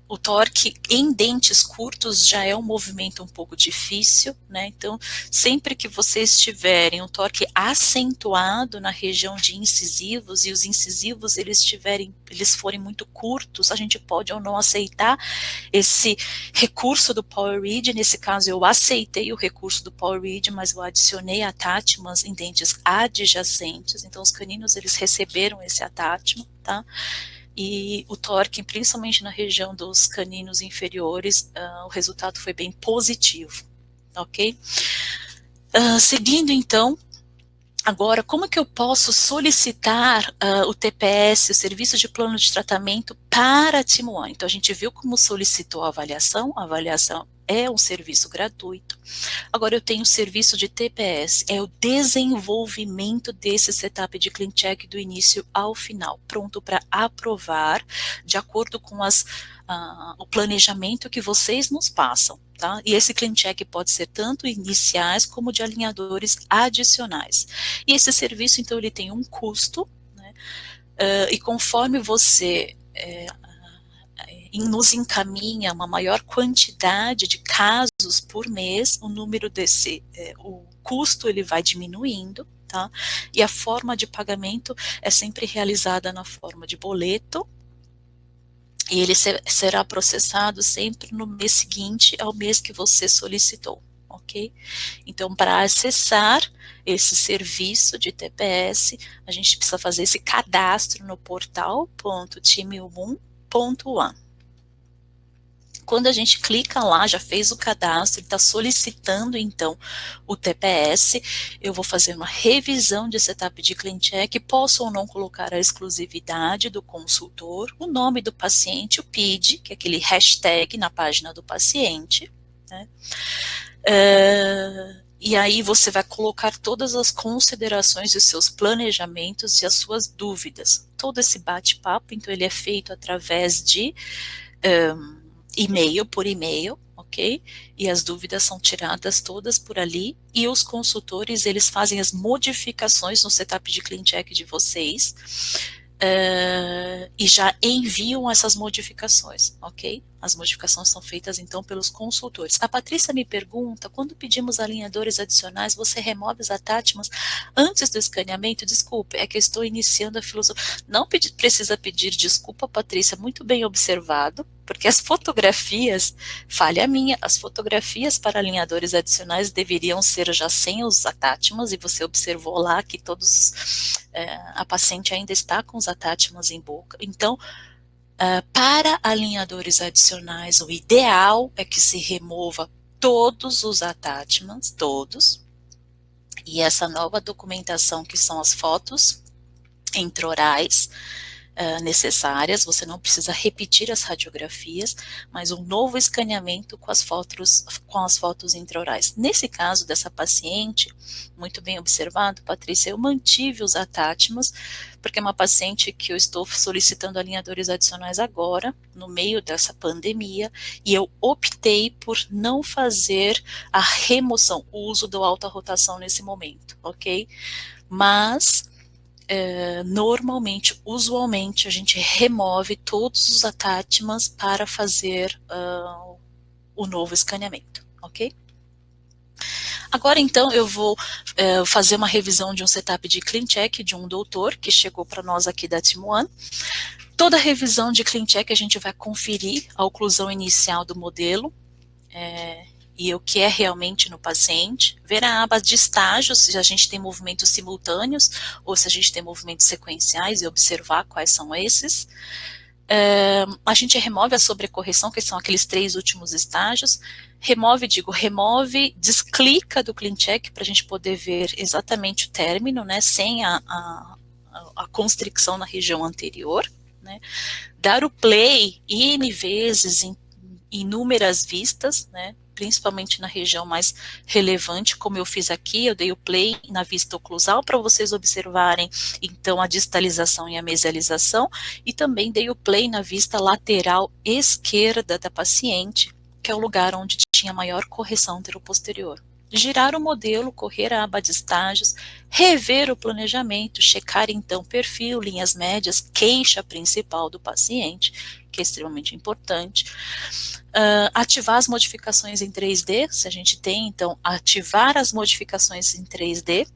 O torque em dentes curtos já é um movimento um pouco difícil, né? Então, sempre que vocês tiverem um torque acentuado na região de incisivos e os incisivos eles forem muito curtos, a gente pode ou não aceitar esse recurso do Power Read. Nesse caso, eu aceitei o recurso do Power Read, mas eu adicionei attachments em dentes adjacentes. Então, os caninos eles receberam esse attachment, tá? E o torque, principalmente na região dos caninos inferiores, o resultado foi bem positivo, ok? Seguindo então, agora, como que eu posso solicitar o TPS, o Serviço de Plano de Tratamento, para a Team One? Então, a gente viu como solicitou a avaliação é um serviço gratuito. Agora eu tenho o serviço de TPS, é o desenvolvimento desse setup de ClinCheck do início ao final, pronto para aprovar, de acordo com o planejamento que vocês nos passam. Tá? E esse ClinCheck pode ser tanto iniciais como de alinhadores adicionais. E esse serviço, então, ele tem um custo, né? E conforme você nos encaminha uma maior quantidade de casos por mês, o número o custo ele vai diminuindo, tá? E a forma de pagamento é sempre realizada na forma de boleto, e ele será processado sempre no mês seguinte ao mês que você solicitou, ok? Então, para acessar esse serviço de TPS, a gente precisa fazer esse cadastro no portal.team1.one. Quando a gente clica lá, já fez o cadastro, está solicitando então o TPS, eu vou fazer uma revisão de setup de clean check, posso ou não colocar a exclusividade do consultor, o nome do paciente, o PID, que é aquele hashtag na página do paciente, né? E aí você vai colocar todas as considerações dos seus planejamentos e as suas dúvidas. Todo esse bate-papo, então ele é feito através de e-mail por e-mail, ok? E as dúvidas são tiradas todas por ali, e os consultores, eles fazem as modificações no setup de clean check de vocês, e já enviam essas modificações, ok? As modificações são feitas então pelos consultores. A Patrícia me pergunta, quando pedimos alinhadores adicionais, você remove os attachments antes do escaneamento? Desculpe, é que eu estou iniciando a filosofia. Não precisa pedir desculpa, Patrícia, muito bem observado, porque as fotografias, falha minha, as fotografias para alinhadores adicionais deveriam ser já sem os attachments, e você observou lá que a paciente ainda está com os attachments em boca. Então, para alinhadores adicionais, o ideal é que se remova todos os attachments, todos, e essa nova documentação que são as fotos intraorais necessárias, você não precisa repetir as radiografias, mas um novo escaneamento com as fotos intraorais. Nesse caso dessa paciente, muito bem observado, Patrícia, eu mantive os attachments, porque é uma paciente que eu estou solicitando alinhadores adicionais agora, no meio dessa pandemia, e eu optei por não fazer a remoção, o uso do alta rotação nesse momento, ok? Mas normalmente, usualmente, a gente remove todos os attachments para fazer o novo escaneamento, ok? Agora, então, eu vou fazer uma revisão de um setup de clean check de um doutor que chegou para nós aqui da Team One. Toda revisão de clean check a gente vai conferir a oclusão inicial do modelo, e o que é realmente no paciente, ver a aba de estágios, se a gente tem movimentos simultâneos ou se a gente tem movimentos sequenciais, e observar quais são esses. A gente remove a sobrecorreção, que são aqueles 3 últimos estágios, remove, desclica do clean check para a gente poder ver exatamente o término, né, sem a constricção na região anterior, né, dar o play N vezes em inúmeras vistas, né, principalmente na região mais relevante, como eu fiz aqui, eu dei o play na vista oclusal para vocês observarem, então, a distalização e a mesialização, e também dei o play na vista lateral esquerda da paciente, que é o lugar onde tinha maior correção anteroposterior. Girar o modelo, correr a aba de estágios, rever o planejamento, checar então perfil, linhas médias, queixa principal do paciente, que é extremamente importante. Ativar as modificações em 3D, se a gente tem, então, ativar as modificações em 3D,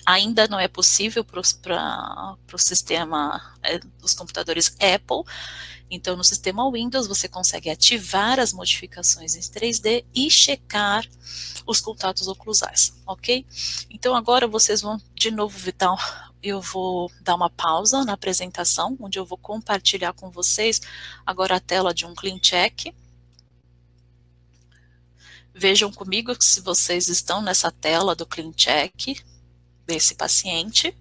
ainda não é possível para o sistema dos computadores Apple. Então, no sistema Windows, você consegue ativar as modificações em 3D e checar os contatos oclusais, ok? Então, agora vocês vão, de novo, eu vou dar uma pausa na apresentação, onde eu vou compartilhar com vocês agora a tela de um clean check. Vejam comigo se vocês estão nessa tela do clean check desse paciente.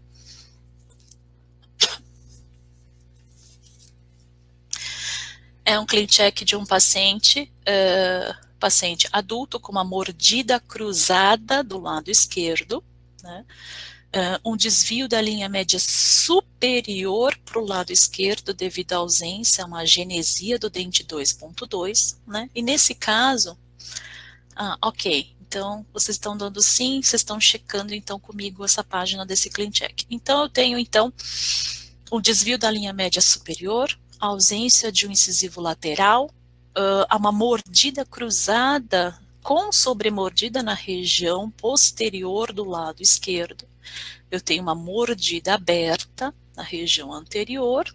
É um clean check de um paciente adulto com uma mordida cruzada do lado esquerdo, né? Um desvio da linha média superior para o lado esquerdo devido à ausência, uma agenesia do dente 2.2, né? E nesse caso, ok, então vocês estão dando sim, vocês estão checando então comigo essa página desse clean check. Então eu tenho então o desvio da linha média superior, a ausência de um incisivo lateral, uma mordida cruzada com sobremordida na região posterior do lado esquerdo. Eu tenho uma mordida aberta na região anterior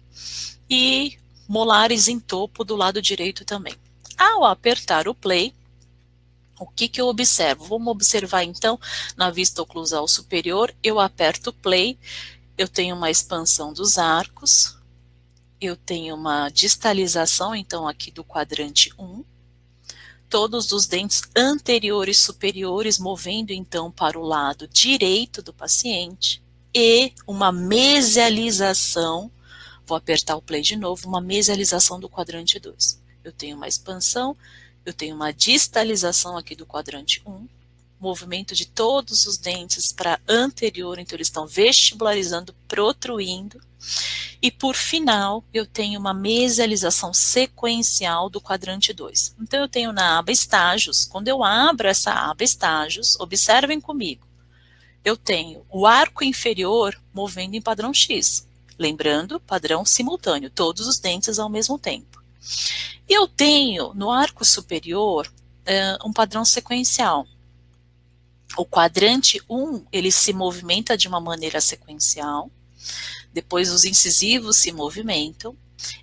e molares em topo do lado direito também. Ao apertar o play, o que eu observo? Vamos observar então na vista oclusal superior, eu aperto o play, eu tenho uma expansão dos arcos, eu tenho uma distalização, então, aqui do quadrante 1, todos os dentes anteriores superiores movendo, então, para o lado direito do paciente, e uma mesialização, vou apertar o play de novo, uma mesialização do quadrante 2. Eu tenho uma expansão, eu tenho uma distalização aqui do quadrante 1, movimento de todos os dentes para anterior, então eles estão vestibularizando, protruindo, e por final eu tenho uma mesialização sequencial do quadrante 2. Então eu tenho na aba estágios, quando eu abro essa aba estágios, observem comigo, eu tenho o arco inferior movendo em padrão X, lembrando, padrão simultâneo, todos os dentes ao mesmo tempo. E eu tenho no arco superior um padrão sequencial. O quadrante 1, ele se movimenta de uma maneira sequencial, depois os incisivos se movimentam,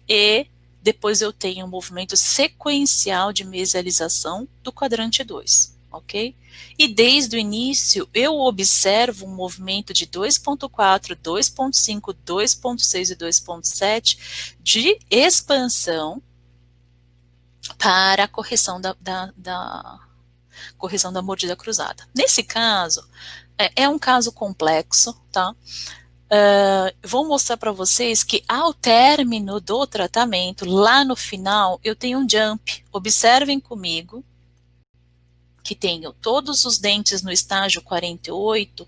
e depois eu tenho um movimento sequencial de mesialização do quadrante 2, ok? E desde o início eu observo um movimento de 2.4, 2.5, 2.6 e 2.7 de expansão para a correção correção da mordida cruzada. Nesse caso, é um caso complexo, tá? Vou mostrar para vocês que ao término do tratamento, lá no final, eu tenho um jump. Observem comigo que tenho todos os dentes no estágio 48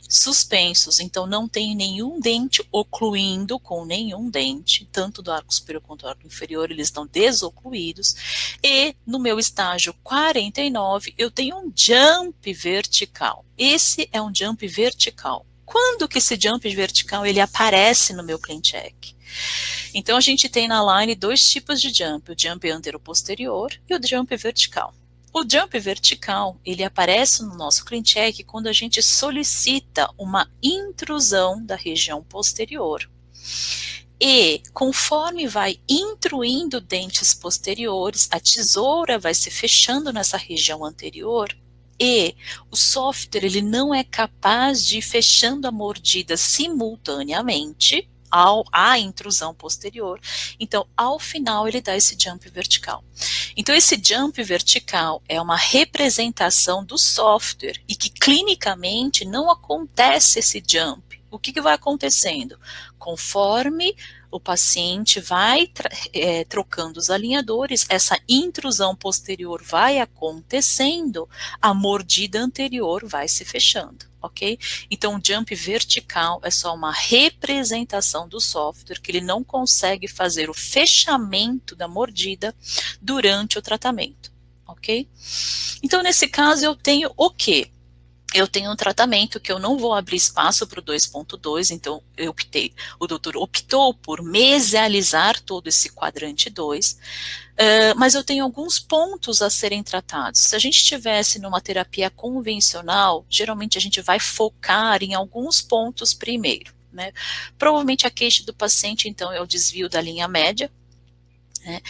suspensos, então não tenho nenhum dente ocluindo com nenhum dente, tanto do arco superior quanto do arco inferior, eles estão desocluídos, e no meu estágio 49 eu tenho um jump vertical. Esse é um jump vertical. Quando que esse jump vertical ele aparece no meu ClinCheck? Então a gente tem na line dois tipos de jump, o jump anteroposterior e o jump vertical. O jump vertical, ele aparece no nosso ClinCheck quando a gente solicita uma intrusão da região posterior. E conforme vai intruindo dentes posteriores, a tesoura vai se fechando nessa região anterior e o software ele não é capaz de ir fechando a mordida simultaneamente à intrusão posterior. Então, ao final, ele dá esse jump vertical. Então, esse jump vertical é uma representação do software e que clinicamente não acontece esse jump. O que vai acontecendo? Conforme o paciente vai trocando os alinhadores, essa intrusão posterior vai acontecendo, a mordida anterior vai se fechando, ok? Então, o jump vertical é só uma representação do software que ele não consegue fazer o fechamento da mordida durante o tratamento, ok? Então, nesse caso, eu tenho o quê? Eu tenho um tratamento que eu não vou abrir espaço para o 2.2, então o doutor optou por mesializar todo esse quadrante 2, mas eu tenho alguns pontos a serem tratados. Se a gente estivesse numa terapia convencional, geralmente a gente vai focar em alguns pontos primeiro, né? Provavelmente a queixa do paciente, então, é o desvio da linha média, né?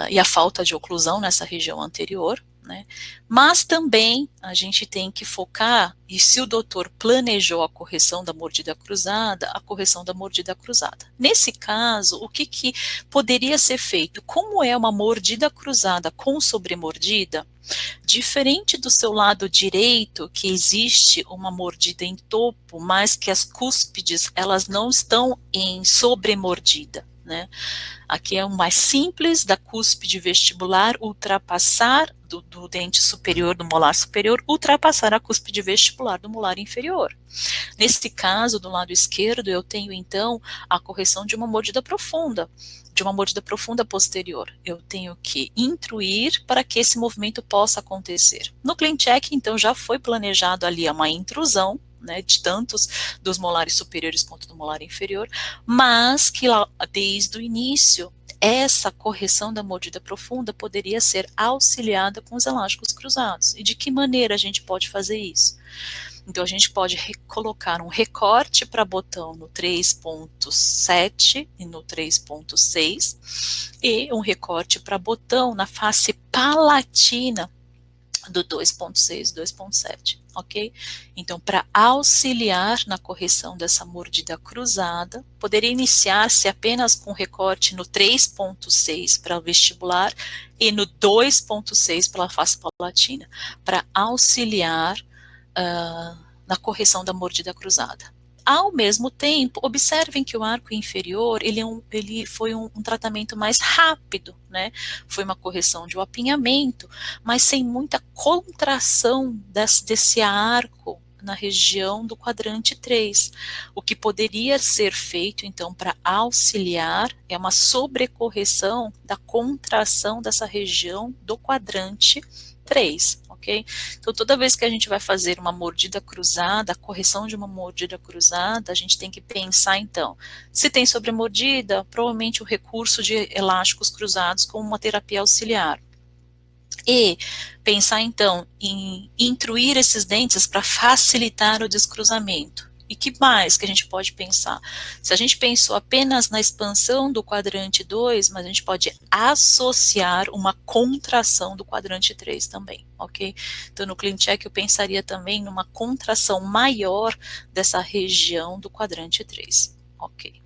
E a falta de oclusão nessa região anterior, né? Mas também a gente tem que focar, e se o doutor planejou a correção da mordida cruzada, a correção da mordida cruzada. Nesse caso, o que poderia ser feito? Como é uma mordida cruzada com sobremordida, diferente do seu lado direito, que existe uma mordida em topo, mas que as cúspides elas não estão em sobremordida, né? Aqui é o mais simples, da cúspide vestibular ultrapassar do dente superior, do molar superior, ultrapassar a cúspide vestibular do molar inferior. Nesse caso, do lado esquerdo, eu tenho então a correção de uma mordida profunda posterior. Eu tenho que intruir para que esse movimento possa acontecer. No ClinCheck, então, já foi planejado ali uma intrusão, né, de tantos dos molares superiores quanto do molar inferior, mas que lá, desde o início, essa correção da mordida profunda poderia ser auxiliada com os elásticos cruzados. E de que maneira a gente pode fazer isso? Então, a gente pode colocar um recorte para botão no 3.7 e no 3.6 e um recorte para botão na face palatina do 2.6 e 2.7, ok? Então, para auxiliar na correção dessa mordida cruzada, poderia iniciar-se apenas com recorte no 3.6 para o vestibular e no 2.6 pela face palatina, para auxiliar na correção da mordida cruzada. Ao mesmo tempo, observem que o arco inferior, ele foi um tratamento mais rápido, né? Foi uma correção de um apinhamento, mas sem muita contração desse arco na região do quadrante 3. O que poderia ser feito, então, para auxiliar, é uma sobrecorreção da contração dessa região do quadrante 3, ok? Então, toda vez que a gente vai fazer uma mordida cruzada, a correção de uma mordida cruzada, a gente tem que pensar, então, se tem sobremordida, provavelmente o recurso de elásticos cruzados como uma terapia auxiliar. E pensar, então, em intruir esses dentes para facilitar o descruzamento. E que mais que a gente pode pensar? Se a gente pensou apenas na expansão do quadrante 2, mas a gente pode associar uma contração do quadrante 3 também, ok? Então, no ClinCheck eu pensaria também numa contração maior dessa região do quadrante 3, ok?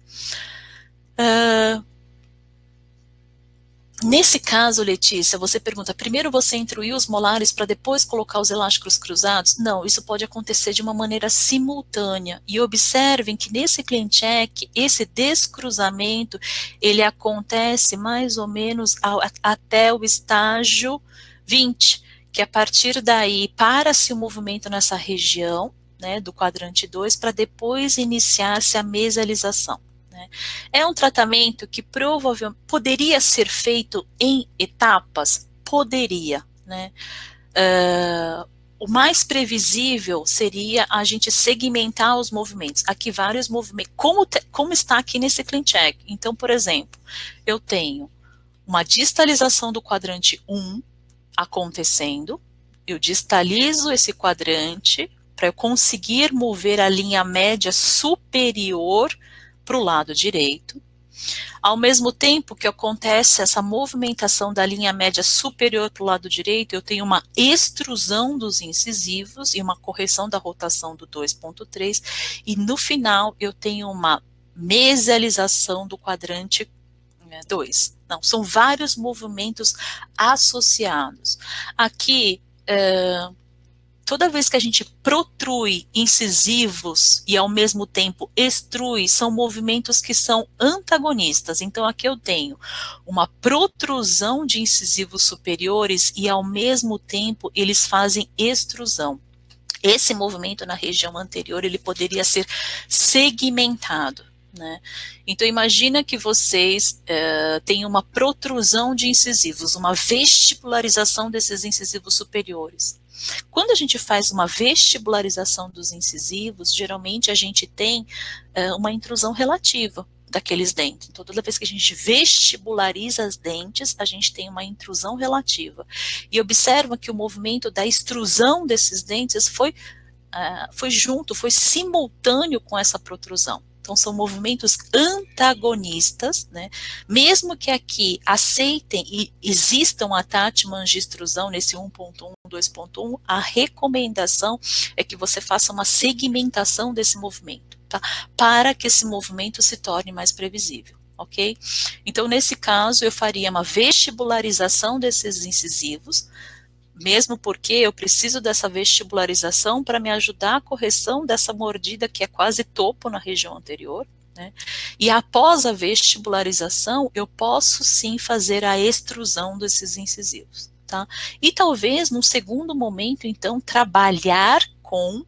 Nesse caso, Letícia, você pergunta, primeiro você intruiu os molares para depois colocar os elásticos cruzados? Não, isso pode acontecer de uma maneira simultânea. E observem que nesse ClinCheck, esse descruzamento, ele acontece mais ou menos até o estágio 20, que a partir daí para-se o movimento nessa região, né, do quadrante 2, para depois iniciar-se a mesialização. É um tratamento que provavelmente poderia ser feito em etapas? Poderia, né? O mais previsível seria a gente segmentar os movimentos. Aqui vários movimentos, como está aqui nesse ClinCheck. Então, por exemplo, eu tenho uma distalização do quadrante 1 acontecendo, eu distalizo esse quadrante para eu conseguir mover a linha média superior para o lado direito. Ao mesmo tempo que acontece essa movimentação da linha média superior para o lado direito, eu tenho uma extrusão dos incisivos e uma correção da rotação do 2.3, e no final eu tenho uma mesialização do quadrante 2. Não, são vários movimentos associados. Aqui, toda vez que a gente protrui incisivos e ao mesmo tempo extrui, são movimentos que são antagonistas. Então aqui eu tenho uma protrusão de incisivos superiores e ao mesmo tempo eles fazem extrusão. Esse movimento na região anterior, ele poderia ser segmentado, né? Então imagina que vocês têm uma protrusão de incisivos, uma vestibularização desses incisivos superiores. Quando a gente faz uma vestibularização dos incisivos, geralmente a gente tem uma intrusão relativa daqueles dentes. Então, toda vez que a gente vestibulariza as dentes, a gente tem uma intrusão relativa. E observa que o movimento da extrusão desses dentes foi simultâneo com essa protrusão. Então, são movimentos antagonistas, né? Mesmo que aqui aceitem e existam attachments de extrusão nesse 1.1, 2.1, a recomendação é que você faça uma segmentação desse movimento, tá? Para que esse movimento se torne mais previsível, ok? Então, nesse caso, eu faria uma vestibularização desses incisivos, mesmo porque eu preciso dessa vestibularização para me ajudar a correção dessa mordida que é quase topo na região anterior, né? E após a vestibularização, eu posso sim fazer a extrusão desses incisivos, tá? E talvez, num segundo momento, então, trabalhar com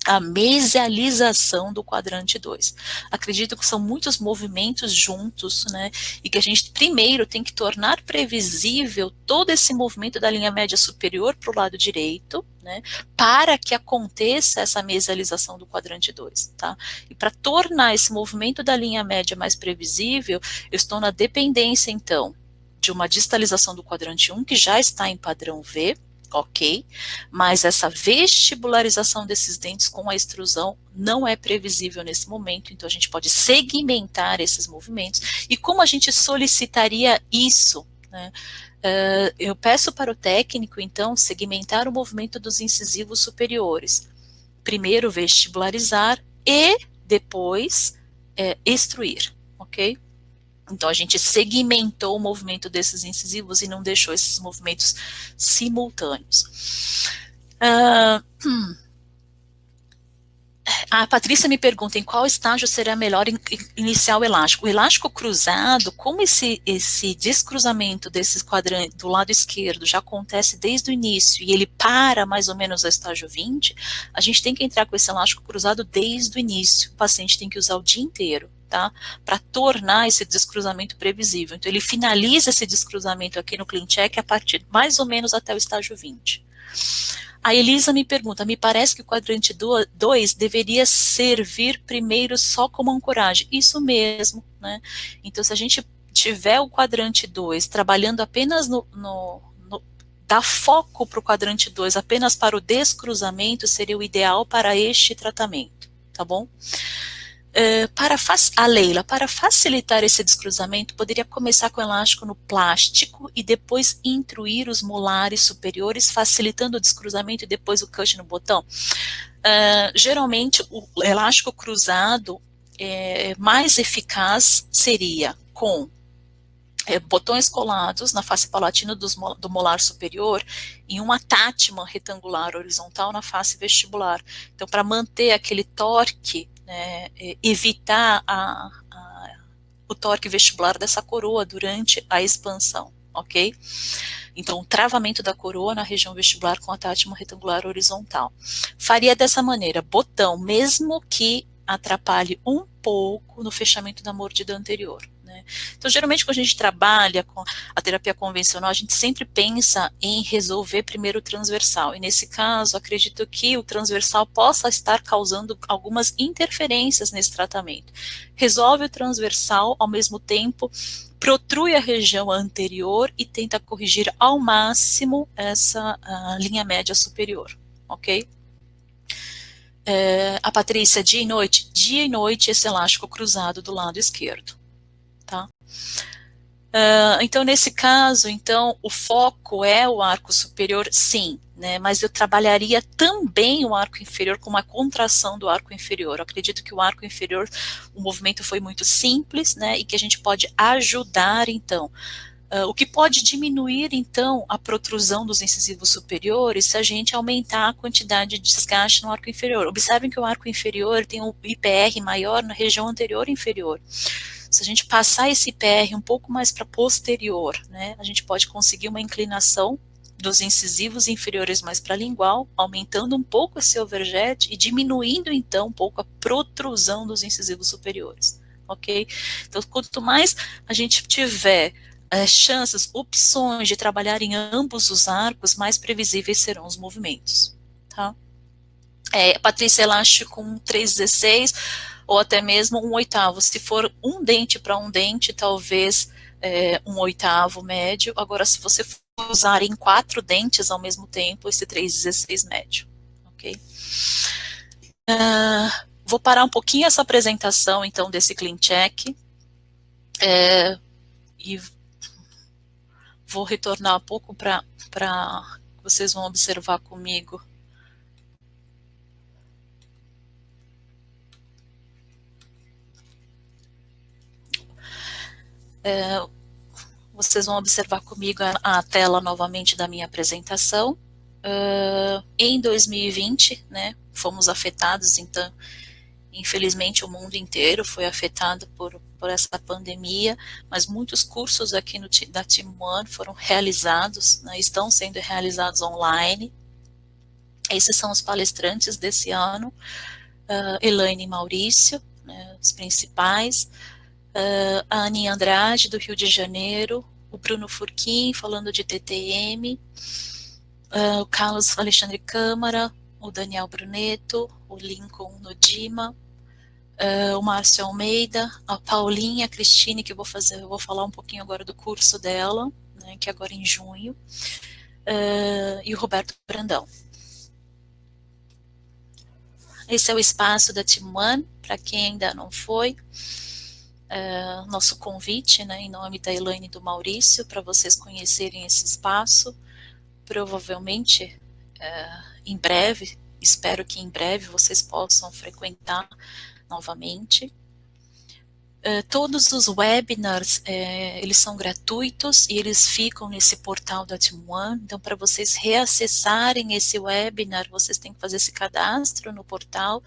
a mesialização do quadrante 2. Acredito que são muitos movimentos juntos, né, e que a gente primeiro tem que tornar previsível todo esse movimento da linha média superior para o lado direito, né, para que aconteça essa mesialização do quadrante 2, tá? E para tornar esse movimento da linha média mais previsível, eu estou na dependência, então, de uma distalização do quadrante 1, que já está em padrão V, ok, mas essa vestibularização desses dentes com a extrusão não é previsível nesse momento, então a gente pode segmentar esses movimentos. E como a gente solicitaria isso, né? Eu peço para o técnico, então, segmentar o movimento dos incisivos superiores. Primeiro vestibularizar e depois extruir, ok? Então, a gente segmentou o movimento desses incisivos e não deixou esses movimentos simultâneos. A Patrícia me pergunta em qual estágio seria melhor iniciar o elástico. O elástico cruzado, como esse descruzamento desses quadrantes do lado esquerdo já acontece desde o início e ele para mais ou menos ao estágio 20, a gente tem que entrar com esse elástico cruzado desde o início. O paciente tem que usar o dia inteiro, tá? Para tornar esse descruzamento previsível. Então, ele finaliza esse descruzamento aqui no ClinCheck a partir mais ou menos até o estágio 20. A Elisa me pergunta, me parece que o quadrante 2 deveria servir primeiro só como ancoragem. Isso mesmo, né? Então, se a gente tiver o quadrante 2 trabalhando apenas dar foco para o quadrante 2 apenas para o descruzamento, seria o ideal para este tratamento, tá bom? A Leila, para facilitar esse descruzamento, poderia começar com elástico no plástico e depois intruir os molares superiores, facilitando o descruzamento e depois o cut no botão? Geralmente, o elástico cruzado mais eficaz seria com botões colados na face palatina do molar superior e um attachment retangular horizontal na face vestibular. Então, para manter aquele torque, né, evitar o torque vestibular dessa coroa durante a expansão, ok? Então, o travamento da coroa na região vestibular com attachment retangular horizontal. Faria dessa maneira, botão, mesmo que atrapalhe um pouco no fechamento da mordida anterior. Então, geralmente, quando a gente trabalha com a terapia convencional, a gente sempre pensa em resolver primeiro o transversal. E, nesse caso, acredito que o transversal possa estar causando algumas interferências nesse tratamento. Resolve o transversal, ao mesmo tempo, protrui a região anterior e tenta corrigir ao máximo essa linha média superior, ok? A Patrícia, dia e noite, esse elástico cruzado do lado esquerdo. Tá? Então, nesse caso, então, o foco é o arco superior, sim, né, mas eu trabalharia também o arco inferior com uma contração do arco inferior. Eu acredito que o arco inferior, o movimento foi muito simples, né, e que a gente pode ajudar, então. O que pode diminuir, então, a protrusão dos incisivos superiores se a gente aumentar a quantidade de desgaste no arco inferior. Observem que o arco inferior tem um IPR maior na região anterior e inferior. Se a gente passar esse IPR um pouco mais para posterior, né, a gente pode conseguir uma inclinação dos incisivos inferiores mais para lingual, aumentando um pouco esse overjet e diminuindo, então, um pouco a protrusão dos incisivos superiores, ok? Então, quanto mais a gente tiver chances, opções de trabalhar em ambos os arcos, mais previsíveis serão os movimentos, tá? Patrícia, elástico com 3,16 ou até mesmo 1/8. Se for um dente para um dente, talvez 1/8 médio. Agora, se você for usar em 4 dentes ao mesmo tempo, esse 3,16 médio, ok? Vou parar um pouquinho essa apresentação, então, desse ClinCheck e vou retornar um pouco para vocês vão observar comigo. Vocês vão observar comigo a tela novamente da minha apresentação. Em 2020, né, fomos afetados, então, infelizmente o mundo inteiro foi afetado por essa pandemia, mas muitos cursos aqui da Team One foram realizados, né, estão sendo realizados online. Esses são os palestrantes desse ano, Elaine e Maurício, né, os principais, a Aninha Andrade, do Rio de Janeiro, o Bruno Furquim, falando de TTM, o Carlos Alexandre Câmara, o Daniel Bruneto, o Lincoln Nodima, o Márcio Almeida, a Paulinha, a Cristine, que eu vou falar um pouquinho agora do curso dela, né, que é agora em junho, e o Roberto Brandão. Esse é o espaço da Team One, para quem ainda não foi. nosso convite, né, em nome da Elaine e do Maurício, para vocês conhecerem esse espaço. Provavelmente, em breve, espero que em breve vocês possam frequentar novamente. Todos os webinars, eles são gratuitos e eles ficam nesse portal da Team One. Então, para vocês reacessarem esse webinar, vocês têm que fazer esse cadastro no portal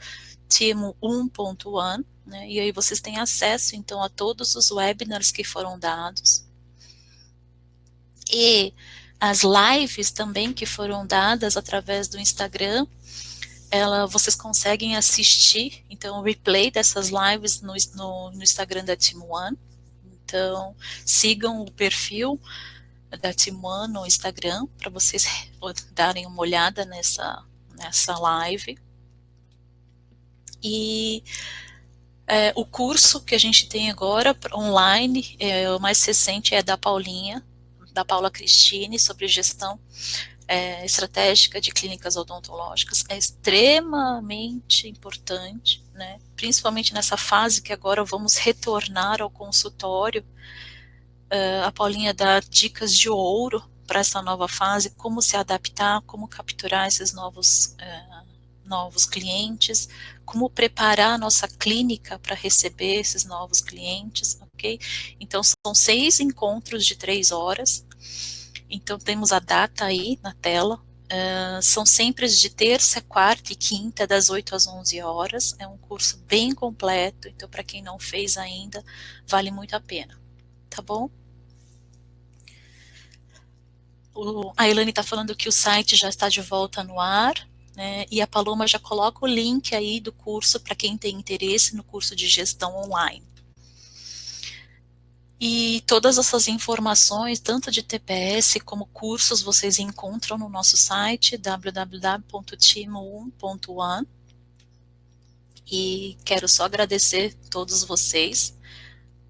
team1.one, né? E aí vocês têm acesso, então, a todos os webinars que foram dados. E as lives também que foram dadas através do Instagram, vocês conseguem assistir, então, o replay dessas lives no Instagram da Team One. Então, sigam o perfil da Team One no Instagram, para vocês darem uma olhada nessa live. E o curso que a gente tem agora, online, o mais recente é da Paula Cristine, sobre gestão estratégica de clínicas odontológicas. É extremamente importante, né? Principalmente nessa fase que agora vamos retornar ao consultório. A Paulinha dá dicas de ouro para essa nova fase, como se adaptar, como capturar esses novos clientes, como preparar a nossa clínica para receber esses novos clientes, ok? Então, são 6 encontros de 3 horas. Então, temos a data aí na tela. São sempre de terça, quarta e quinta, das 8 às 11 horas. É um curso bem completo, então, para quem não fez ainda, vale muito a pena. Tá bom? A Elaine está falando que o site já está de volta no ar, né? E a Paloma já coloca o link aí do curso para quem tem interesse no curso de gestão online. E todas essas informações, tanto de TPS como cursos, vocês encontram no nosso site www.team1.one. E quero só agradecer a todos vocês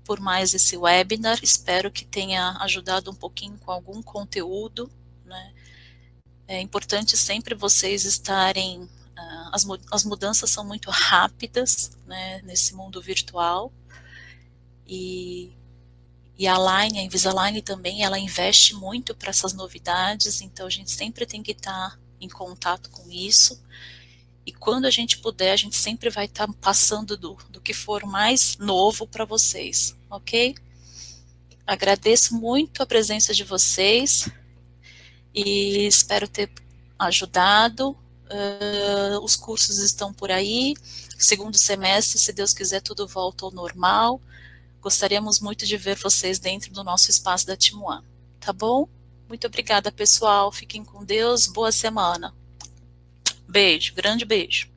por mais esse webinar. Espero que tenha ajudado um pouquinho com algum conteúdo, né? É importante sempre vocês estarem... as mudanças são muito rápidas, né, nesse mundo virtual. E a Invisalign também, ela investe muito para essas novidades, então a gente sempre tem que estar em contato com isso. E quando a gente puder, a gente sempre vai estar passando do que for mais novo para vocês, ok? Agradeço muito a presença de vocês e espero ter ajudado. Os cursos estão por aí. Segundo semestre, se Deus quiser, tudo volta ao normal. Gostaríamos muito de ver vocês dentro do nosso espaço da Team One, tá bom? Muito obrigada, pessoal. Fiquem com Deus. Boa semana. Beijo, grande beijo.